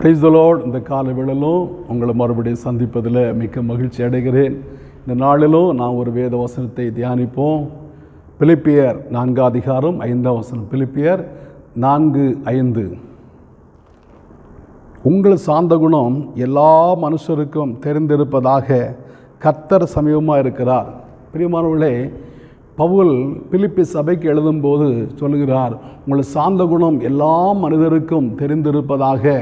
Praise the Lord. இந்த காலை வேளையிலும் உங்களை மறுபடியும் சந்திப்பதில் மிக்க மகிழ்ச்சி அடைகிறேன். இந்த நாளிலும் நான் ஒரு வேத வசனத்தை தியானிப்போம். பிலிப்பியர் 4 அதிகாரம் 5 வசனம். பிலிப்பியர் 4:5. உங்கள் சாந்த குணம் எல்லா மனுஷருக்கும் தெரிந்திருப்பதாக கர்த்தர் சமீபமாக இருக்கிறார். பிரியமானவர்களே, பவுல் பிலிப்பி சபைக்கு எழுதும்போது சொல்லுகிறார், உங்கள் சாந்த குணம் எல்லா மனிதருக்கும் தெரிந்திருப்பதாக.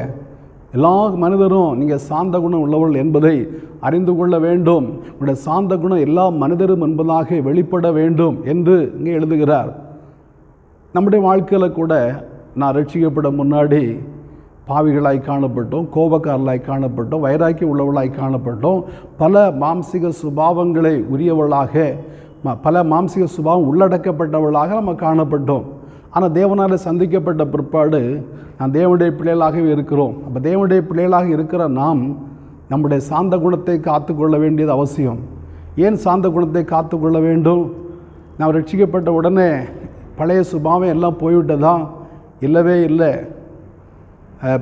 எல்லா மனிதரும் நீங்கள் சாந்த குணம் உள்ளவர்கள் என்பதை அறிந்து கொள்ள வேண்டும். உங்களுடைய சாந்த குணம் எல்லா மனிதரும் என்பதாக வெளிப்பட வேண்டும் என்று இங்கே எழுதுகிறார். நம்முடைய வாழ்க்கையில் கூட நான் ரட்சிக்கப்பட முன்னாடி பாவிகளாய் காணப்பட்டோம், கோபக்காரர்களாய் காணப்பட்டோம், வைராக்கி உள்ளவர்களாய் காணப்பட்டோம். பல மாம்சிக சுபாவங்களை உரியவர்களாக, பல மாம்சிக சுபாவம் உள்ளடக்கப்பட்டவர்களாக நம்ம காணப்பட்டோம். ஆனால் தேவனால் சந்திக்கப்பட்ட பிற்பாடு நான் தேவனுடைய பிள்ளைகளாகவே இருக்கிறோம். அப்போ தேவனுடைய பிள்ளைகளாக இருக்கிற நாம் நம்முடைய சாந்த குணத்தை காத்து கொள்ள வேண்டியது அவசியம். ஏன் சாந்த குணத்தை காத்து கொள்ள வேண்டும்? நாம் ரட்சிக்கப்பட்ட உடனே பழைய சுபாவம் எல்லாம் போய்விட்டதா? இல்லவே இல்லை.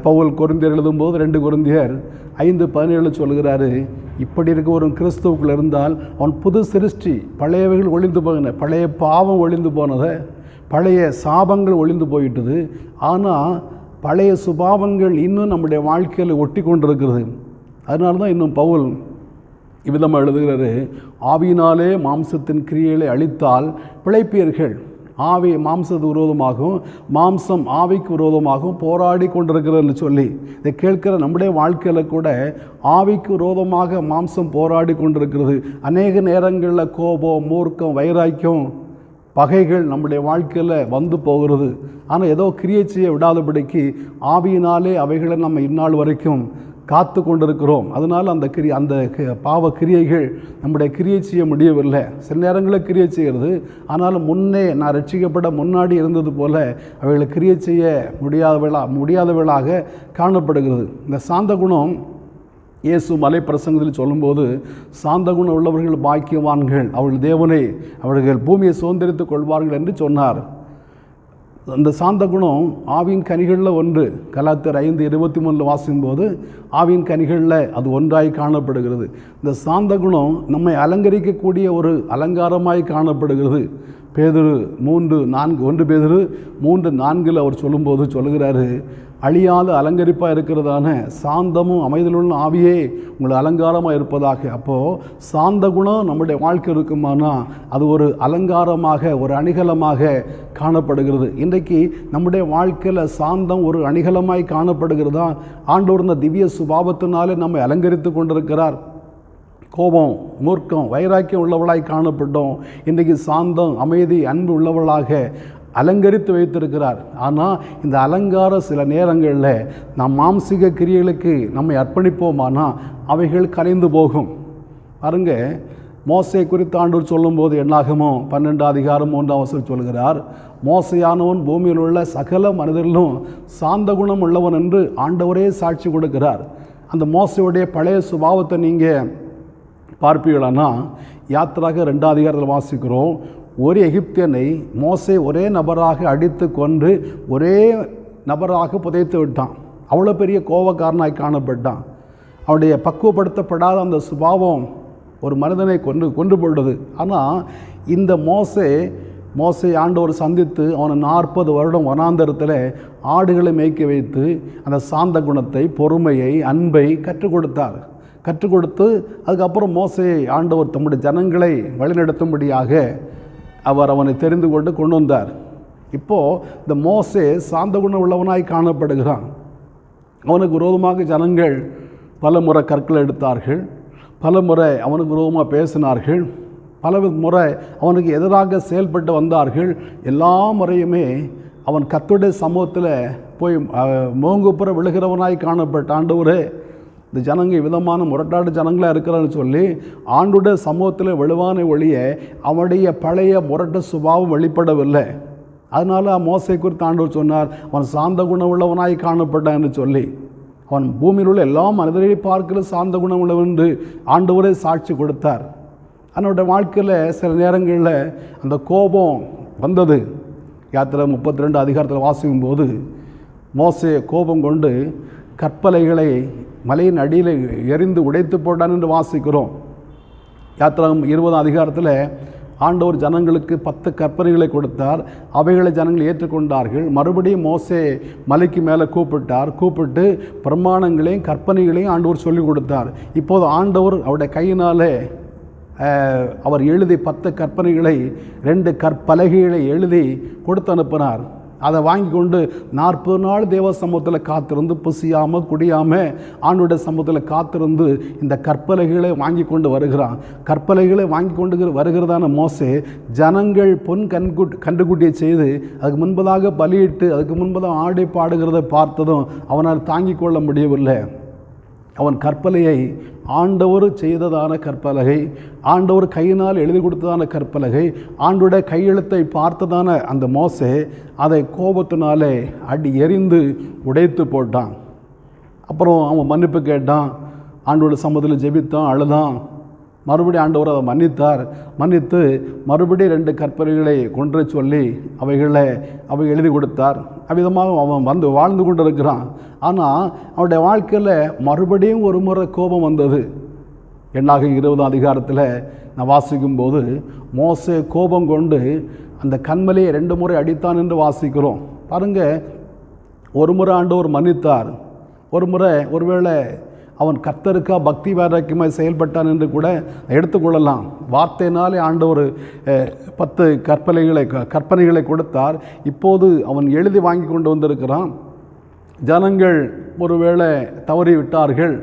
பவுல் கொரிந்தியர் எழுதும்போது 2 கொரிந்தியர் 5:17 சொல்கிறாரு, இப்படி இருக்க ஒரு கிறிஸ்துவுக்குள் இருந்தால் அவன் புது சிருஷ்டி, பழையவைகள் ஒழிந்து போகின, பழைய பாவம் ஒழிந்து போனதை, பழைய சாபங்கள் ஒழிந்து போயிட்டது. ஆனால் பழைய சுபாவங்கள் இன்னும் நம்முடைய வாழ்க்கையில் ஒட்டி கொண்டிருக்கிறது. அதனால தான் இன்னும் பவுல் இவ்விதமாக எழுதுகிறாரு, ஆவியினாலே மாம்சத்தின் கிரியைகளை அழித்தால் பிழைப்பீர்கள். ஆவி மாம்சத்துக்கு விரோதமாகவும் மாம்சம் ஆவிக்கு விரோதமாகவும் போராடி கொண்டிருக்கிறதுன்னு சொல்லி இதை கேட்கிற நம்முடைய வாழ்க்கையில் கூட ஆவிக்கு விரோதமாக மாம்சம் போராடி கொண்டிருக்கிறது. அநேக நேரங்களில் கோபம், மூர்க்கம், வைராக்கியம், பகைகள் நம்முடைய வாழ்க்கையில் வந்து போகிறது. ஆனால் ஏதோ கிரியை செய்ய விடாதபடிக்கு ஆவியினாலே அவைகளை நம்ம இந்நாள் வரைக்கும் காத்து கொண்டிருக்கிறோம். அதனால் அந்த பாவ கிரியைகள் நம்முடைய கிரியை செய்ய முடியவில்லை. சில நேரங்களில் கிரியை செய்கிறது, ஆனாலும் முன்னே நான் ரட்சிக்கப்பட முன்னாடி இருந்தது போல அவைகளை கிரியை செய்ய முடியாதவர்களாக காணப்படுகிறது. இந்த சாந்த குணம் இயேசு மலை பிரசங்கத்தில் சொல்லும்போது, சாந்த குணம் உள்ளவர்கள் பாக்கியவான்கள், அவர்கள் பூமியை சுதந்திரித்துக் கொள்வார்கள் என்று சொன்னார். அந்த சாந்த குணம் ஆவியின் கனிகளில் ஒன்று. கலாத்தியர் 5:23 வாசிக்கும்போது ஆவியின் கனிகளில் அது ஒன்றாய் காணப்படுகிறது. இந்த சாந்த குணம் நம்மை அலங்கரிக்கக்கூடிய ஒரு அலங்காரமாய் காணப்படுகிறது. பேதுரு 1 பேதுரு 3:4 அவர் சொல்லும்போது சொல்லுகிறாரு, அழியாத அலங்கரிப்பாக இருக்கிறதான சாந்தமும் அமைதலுள்ள ஆவியே உங்களை அலங்காரமாக இருப்பதாக. அப்போது சாந்த குணம் நம்முடைய வாழ்க்கை இருக்குமானா அது ஒரு அலங்காரமாக, ஒரு அணிகலமாக காணப்படுகிறது. இன்றைக்கு நம்முடைய வாழ்க்கையில் சாந்தம் ஒரு அணிகலமாய் காணப்படுகிறதா? ஆண்டவர் இந்த திவ்ய சுபாவத்தினாலே நம்மை அலங்கரித்து கொண்டிருக்கிறார். கோபம், மூர்க்கம், வைராக்கியம் உள்ளவளாய் காணப்பட்டோம். இன்றைக்கு சாந்தம், அமைதி, அன்பு உள்ளவளாக அலங்கரித்து வைத்திருக்கிறார். ஆனால் இந்த அலங்காரம் சில நேரங்களில் நாம் மாம்சிக கிரியைகளுக்கு நம்மை அர்ப்பணிப்போமானால் அவைகள் கரைந்து போகும். பாருங்க, மோசே குறித்து ஆண்டவர் சொல்லும்போது என்னாகுமோ 12:3 சொல்கிறார், மோசையானவன் பூமியில் உள்ள சகல மனிதர்களும் சாந்த குணம் உள்ளவன் என்று ஆண்டவரே சாட்சி கொடுக்கிறார். அந்த மோசையுடைய பழைய சுபாவத்தை நீங்கள் பார்ப்பீர்களானா, யாத்திராக 2 வாசிக்கிறோம், ஒரு எகிப்தியனை மோசே ஒரே நபராக அடித்து கொன்று ஒரே நபராக புதைத்து விட்டான். அவ்வளோ பெரிய கோபக்காரனாய் காணப்பட்டான். அவனுடைய பக்குவப்படுத்தப்படாத அந்த சுபாவம் ஒரு மனிதனை கொன்று போடுது. ஆனால் இந்த மோசே ஆண்டவர் சந்தித்து அவனை 40 வருடம் வனாந்தரத்தில் ஆடுகளை மேய்க்க வைத்து அந்த சாந்த குணத்தை, பொறுமையை, அன்பை கற்றுக் கொடுத்து அதுக்கப்புறம் மோசேயை ஆண்டவர் தம்முடைய ஜனங்களை வழிநடத்தும்படியாக அவனை தெரிந்து கொண்டு வந்தார். இப்போது இந்த மோசே சாந்த குணம் உள்ளவனாய் காணப்படுகிறான். அவனுக்கு விரோதமாக ஜனங்கள் பல முறை கற்களை எடுத்தார்கள், பல முறை அவனுக்கு விரோதமாக பேசினார்கள், பல முறை அவனுக்கு எதிராக செயல்பட்டு வந்தார்கள். எல்லா முறையுமே அவன் கர்த்தருடைய சமூகத்தில் போய் மோங்குப்புற விழுகிறவனாய் காணப்பட்ட ஆண்டவரே, இந்த ஜனங்க விதமான முரட்டாடு ஜனங்களாக இருக்கிறான்னு சொல்லி ஆண்டுடைய சமூகத்தில் விழுவான ஒழிய அவனுடைய பழைய முரட்டு சுபாவம் வெளிப்படவில்லை. அதனால் மோசை குறித்து ஆண்டவர் சொன்னார், அவன் சாந்த குணம் உள்ளவனாய் காணப்பட்டான் என்று சொல்லி. அவன் பூமியில் உள்ள எல்லா மனிதரை பார்க்கல சாந்த குணம் உள்ளவன் என்று ஆண்டவரே சாட்சி கொடுத்தார். அவனுடைய வாழ்க்கையில் சில நேரங்களில் அந்த கோபம் வந்தது. யாத்திரை 32 வாசிக்கும் போது மோசே கோபம் கொண்டு கற்பலைகளை மலையின் அடியில் எரிந்து உடைத்து போட்டான் என்று வாசிக்கிறோம். யாத்திராகமம் 20 அதிகாரத்தில் ஆண்டவர் ஜனங்களுக்கு 10 கற்பனைகளை கொடுத்தார். அவைகளை ஜனங்கள் ஏற்றுக்கொண்டார்கள். மறுபடியும் மோசே மலைக்கு மேலே கூப்பிட்டு பிரமாணங்களையும் கற்பனைகளையும் ஆண்டவர் சொல்லிக் கொடுத்தார். இப்போது ஆண்டவர் அவருடைய கையினாலே அவர் எழுதி 10 கற்பனைகளை 2 கற்பலகைகளை எழுதி கொடுத்து அனுப்பினார். அதை வாங்கி கொண்டு 40 நாள் தேவ சமூகத்தில் காத்திருந்து புசியாமல் குடியாமல் ஆண்டோடைய சமூகத்தில் காத்திருந்து இந்த கற்பலைகளை வாங்கி கொண்டு வருகிறான். கற்பலைகளை வாங்கி கொண்டு வருகிறதான மோசே ஜனங்கள் பொன் கண்டுகுட்டியை செய்து அதுக்கு முன்பதாக பலியிட்டு அதுக்கு முன்பதாக ஆடி பாடுகிறத பார்த்ததும் அவனால் தாங்கிக் கொள்ள முடியவில்லை. அவன் கற்பலையை ஆண்டவர் செய்ததான கற்பலகை, ஆண்டவர் கையினால் எழுதி கொடுத்ததான கற்பலகை, ஆண்டோடைய கையெழுத்தை பார்த்ததான அந்த மோசே அதை கோபத்தினாலே அடி எறிந்து உடைத்து போட்டான். அப்புறம் அவன் மன்னிப்பு கேட்டான். ஆண்டோட சமூகத்தில் ஜெபித்தான், அழுதான். மறுபடியும் ஆண்டவர் அதை மன்னித்து மறுபடியும் 2 கற்பனைகளை கொன்று சொல்லி அவை எழுதி கொடுத்தார். அவ்விதமாக அவன் வாழ்ந்து கொண்டு இருக்கிறான். ஆனால் அவனுடைய வாழ்க்கையில் மறுபடியும் ஒரு முறை கோபம் வந்தது. எண்ணாகமம் 20 அதிகாரத்தில் நான் வாசிக்கும்போது மோசே கோபம் கொண்டு அந்த கன்மலையை 2 முறை அடித்தான் என்று வாசிக்கிறோம். பாருங்கள், ஒரு முறை ஆண்டவர் மன்னித்தார், ஒரு முறை ஒருவேளை அவன் கர்த்தருக்கா பக்தி வைராக்கியமாய் செயல்பட்டான் என்று கூட எடுத்துக்கொள்ளலாம். வார்த்தையினாலே ஆண்டவர் 10 கற்பனைகளை கொடுத்தார். இப்போது அவன் எழுதி வாங்கி கொண்டு வந்திருக்கிறான். ஜனங்கள் ஒருவேளை தவறி விட்டார்கள்.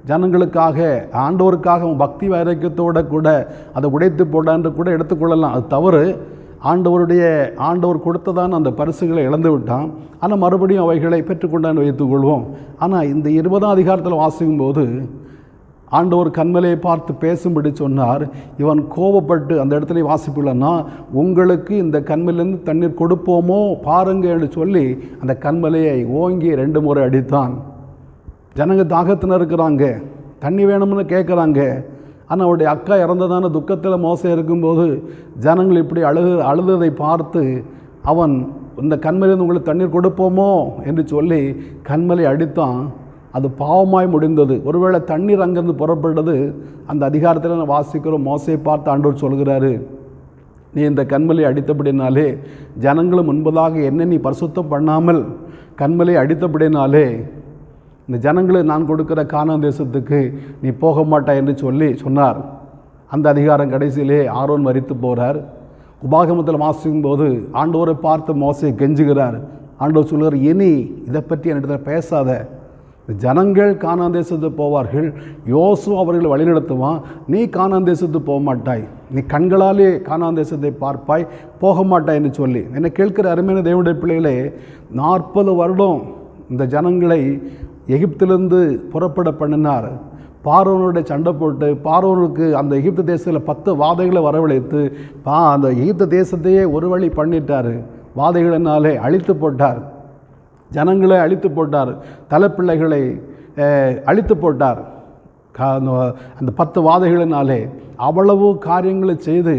ஜனங்களுக்காக ஆண்டவருக்காக அவன் பக்தி வைராக்கியத்தோடு கூட அதை உடைத்து போட என்று கூட எடுத்துக்கொள்ளலாம். அது தவறு. ஆண்டவர் கொடுத்ததான் அந்த பரிசுகளை இழந்து விட்டான். ஆனால் மறுபடியும் அவைகளை பெற்றுக்கொண்டான்னு வைத்துக்கொள்வோம். ஆனால் இந்த 20 அதிகாரத்தில் வாசிக்கும்போது ஆண்டவர் கன்மலையை பார்த்து பேசும்படி சொன்னார். இவன் கோபப்பட்டு அந்த இடத்துல வாசிப்பில்லைன்னா உங்களுக்கு இந்த கன்மலையிலேருந்து தண்ணீர் கொடுப்போமோ பாருங்க என்று சொல்லி அந்த கன்மலையை ஓங்கி 2 முறை அடித்தான். ஜனங்க தாகத்தினர் இருக்கிறாங்க, தண்ணி வேணும்னு கேட்குறாங்க. ஆனால் அவருடைய அக்கா இறந்ததான துக்கத்தில் மோசே இருக்கும்போது ஜனங்கள் இப்படி அழுததை பார்த்து அவன் இந்த கன்மலையிலிருந்து உங்களுக்கு தண்ணீர் கொடுப்போமோ என்று சொல்லி கன்மலை அடித்தான். அது பாவமாய் முடிந்தது. ஒருவேளை தண்ணீர் அங்கேருந்து புறப்பட்டது. அந்த அதிகாரத்தில் நான் வாசிக்கிறோம். மோசையை பார்த்து ஆண்டவர் சொல்கிறாரு, நீ இந்த கன்மலை அடித்தபடினாலே ஜனங்களும் முன்பதாக என்ன நீ பரிசுத்தம் பண்ணாமல் கன்மலை அடித்தபடினாலே இந்த ஜனங்களை நான் கொடுக்குற கானான் தேசத்துக்கு நீ போக மாட்டாய் என்று சொன்னார். அந்த அதிகாரம் கடைசியிலே ஆரோன் மரித்து போகிறார். உபாகமத்தில் வாசிக்கும்போது ஆண்டவரை பார்த்து மோசே கெஞ்சுகிறார். ஆண்டவர் சொல்கிறார், இனி இதை பற்றி என்னிடத்துல பேசாத. ஜனங்கள் கானான் தேசத்துக்கு போவார்கள், யோசுவா அவர்களை வழிநடத்துவான், நீ கானான் தேசத்துக்கு போக மாட்டாய், நீ கண்களாலே கானான் தேசத்தை பார்ப்பாய், போக மாட்டாய் என்று சொல்லி என்னை கேட்கிற அருமையான தேவனுடைய பிள்ளைகளே, 40 வருடம் இந்த ஜனங்களை எகிப்திலிருந்து புறப்பட பண்ணினார். பார்வோனுடைய சண்டை போட்டு பார்வோனுக்கு அந்த எகிப்து தேசத்தில் 10 வாதைகளை வரவழைத்து அந்த எகிப்து தேசத்தையே ஒரு வழி பண்ணிட்டார். வாதைகளினாலே அழித்து போட்டார், ஜனங்களை அழித்து போட்டார், தலைப்பிள்ளைகளை அழித்து போட்டார். அந்த 10 வாதைகளினாலே அவ்வளவு காரியங்களை செய்து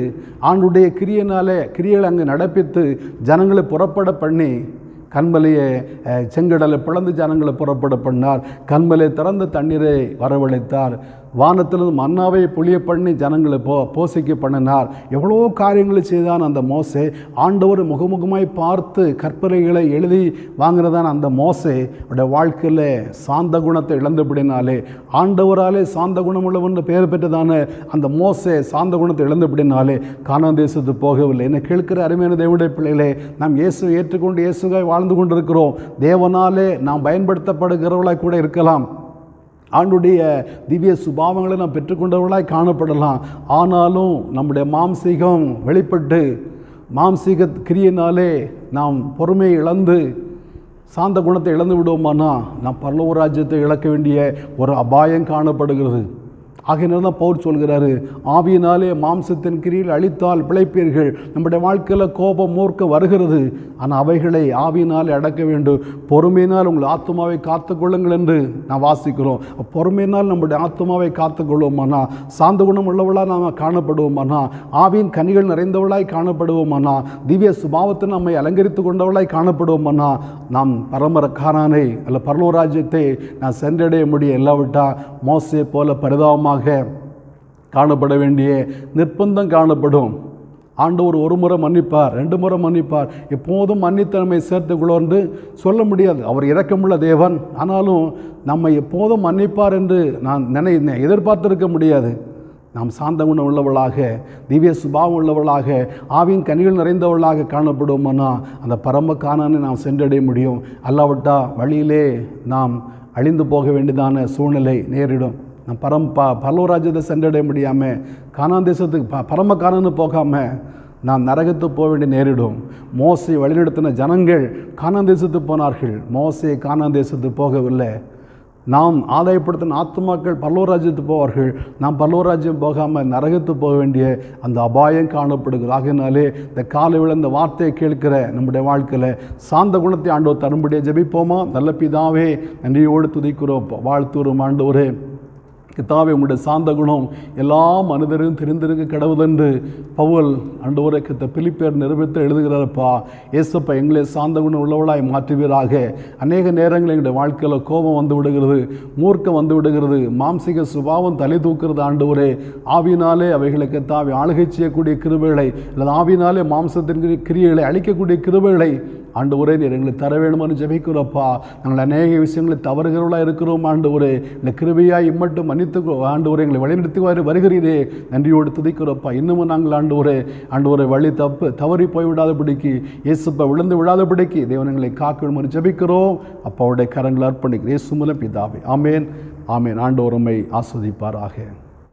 ஆண்டுடைய கிரியைகளை அங்கே நடப்பித்து ஜனங்களை புறப்பட பண்ணி கன்மலையை செங்கடலை பிளந்து ஜனங்களை புறப்பட பண்ணார். கன்மலை திறந்த தண்ணீரை வரவழைத்தார். வானத்திலிருந்து மன்னாவை புளிய பண்ணி ஜனங்களை போசிக்க பண்ணினார். எவ்வளோ காரியங்களை செய்தான் அந்த மோசே. ஆண்டவர் முகமுகமாய் பார்த்து கற்பனைகளை எழுதி வாங்கினதான் அந்த மோசே அவருடைய வாழ்க்கையில் சாந்த குணத்தை இழந்தபடினாலே, ஆண்டவராலே சாந்த குணமுள்ளவன் பெயர் பெற்றதான அந்த மோசே சாந்த குணத்தை இழந்தபடினாலே கானான் தேசத்துக்கு போகவில்லை. என்னை கேட்கிற அருமையான தேவனுடைய பிள்ளைகளே, நாம் இயேசுவை ஏற்றுக்கொண்டு இயேசுவாய் வாழ்ந்து கொண்டிருக்கிறோம். தேவனாலே நாம் பயன்படுத்தப்படுகிறவர்களாய் கூட இருக்கலாம். ஆண்டுடைய திவ்ய சுபாவங்களை நாம் பெற்றுக்கொண்டவர்களாய் காணப்படலாம். ஆனாலும் நம்முடைய மாம்சீகம் வெளிப்பட்டு மாம்சீக கிரியினாலே நாம் பொறுமையை இழந்து சாந்த குணத்தை இழந்து விடுவோமானா நாம் பரலோக ராஜ்யத்தை இழக்க வேண்டிய ஒரு அபாயம் காணப்படுகிறது. ஆகையினால தான் பவுல் சொல்கிறாரு, ஆவியினாலே மாம்சத்தின் கிரியில் அழித்தால் பிழைப்பீர்கள். நம்முடைய வாழ்க்கையில் கோபம் மூர்க்க வருகிறது, ஆனால் அவைகளை ஆவியினாலே அடக்க வேண்டும். பொறுமையினால் உங்கள் ஆத்மாவை காத்துக்கொள்ளுங்கள் என்று நான் வாசிக்கிறோம். பொறுமையினால் நம்முடைய ஆத்மாவை காத்துக்கொள்வோமானா, சாந்த குணம் உள்ளவளாக நாம் காணப்படுவோமானா, ஆவியின் கனிகள் நிறைந்தவளாய் காணப்படுவோமானா, திவ்ய சுபாவத்தை நம்மை அலங்கரித்து கொண்டவளாய் காணப்படுவோமானா, நாம் பரமரக்காரனை அல்ல பரலோராஜ்யத்தை நான் சென்றடைய முடியும். இல்லாவிட்டா மோசே போல பரிதாபமாக காணப்பட வேண்டிய நிர்பந்தம் காணப்படும். ஆண்டவர் ஒரு முறை மன்னிப்பார், 2 முறை மன்னிப்பார், எப்போதும் மன்னித்தன்மை சேர்த்துக்கொள்ள என்று சொல்ல முடியாது. அவர் இரக்கமுள்ள தேவன், ஆனாலும் நம்மை எப்போதும் மன்னிப்பார் என்று நான் எதிர்பார்த்திருக்க முடியாது. நாம் சாந்த குணம் உள்ளவளாக, திவ்ய சுபாவம் உள்ளவளாக, ஆவியின் கனிகள் நிறைந்தவளாக காணப்படுவோம்னா அந்த பரம கானானை நாம் சென்றடைய முடியும். அல்லாவிட்டா வழியிலே நாம் அழிந்து போக வேண்டியதான சூழ்நிலை நேரிடும். நான் பரலோராஜ்யத்தை சென்றடைய முடியாமல் கானான் தேசத்துக்கு பரம கானான்னு போகாமல் நான் நரகத்துக்கு போக வேண்டிய நேரிடும். மோசே வழிநடத்தின ஜனங்கள் கானான் தேசத்துக்கு போனார்கள், மோசே கானான் தேசத்துக்கு போகவில்லை. நாம் ஆதாயப்படுத்தின ஆத்துமாக்கள் பரலோராஜ்யத்துக்கு போவார்கள், நாம் பரலோராஜ்யம் போகாமல் நரகத்துக்கு போக வேண்டிய அந்த அபாயம் காணப்படுகிறது. ஆகையினாலே இந்த காலையில் இந்த வார்த்தையை கேட்கிற நம்முடைய வாழ்க்கையில் சாந்த குணத்தை ஆண்டவர் தரும்படியாக ஜெபிப்போமா? நல்ல பிதாவே, நன்றியோடு துதிக்கிறோம், வாழ்த்துறோம். ஆண்டவரே கித்தாவே, உங்களுடைய சாந்த குணம் எல்லா மனிதரும் தெரிந்திருக்க கடவுதென்று பவுல் ஆண்டவரை கித்த பிலிப்பியர் நிரூபித்து எழுதுகிறாரப்பா. ஏசப்பா, எங்களே சாந்த குணம் உள்ளவளாய் மாற்றுவீராக. அநேக நேரங்களில் எங்களுடைய வாழ்க்கையில் கோபம் வந்து விடுகிறது, மூர்க்கம் வந்து விடுகிறது, மாம்சிக சுபாவம் தலை தூக்குறது. ஆண்டவரே, ஆவியினாலே அவைகளை கித்தாவே ஆளுகை செய்யக்கூடிய கிருபைகளை அல்லது ஆவியினாலே மாம்சத்தின் கிரியைகளை அழிக்கக்கூடிய கிருபைகளை ஆண்டவரே நீர் எங்களுக்கு தர வேணுமான்னு ஜெபிக்கிறோப்பா. நாங்கள் அநேக விஷயங்களை தவறுகிறவர்களாக இருக்கிறோம். ஆண்டவரே, இந்த கிருபையாய் இம்மட்டும் மன்னித்து ஆண்டவரே எங்களை வழிநடத்தி வருகிறீரே, நன்றியோடு துதிக்கிறோப்பா. இன்னமும் நாங்கள் ஆண்டவரை வழி தவறி போய்விடாதபடிக்கு, இயேசுப்பா விழுந்து விடாதபடிக்கு தேவன் எங்களை காக்கணும்னு ஜெபிக்கிறோம். அப்பாவுடைய கரங்களை அர்ப்பணிக்கிறேன் இயேசு மூலம் பிதாவே. ஆமேன், ஆமேன். ஆண்டவர் உம்மை ஆஸ்வதிப்பாராக.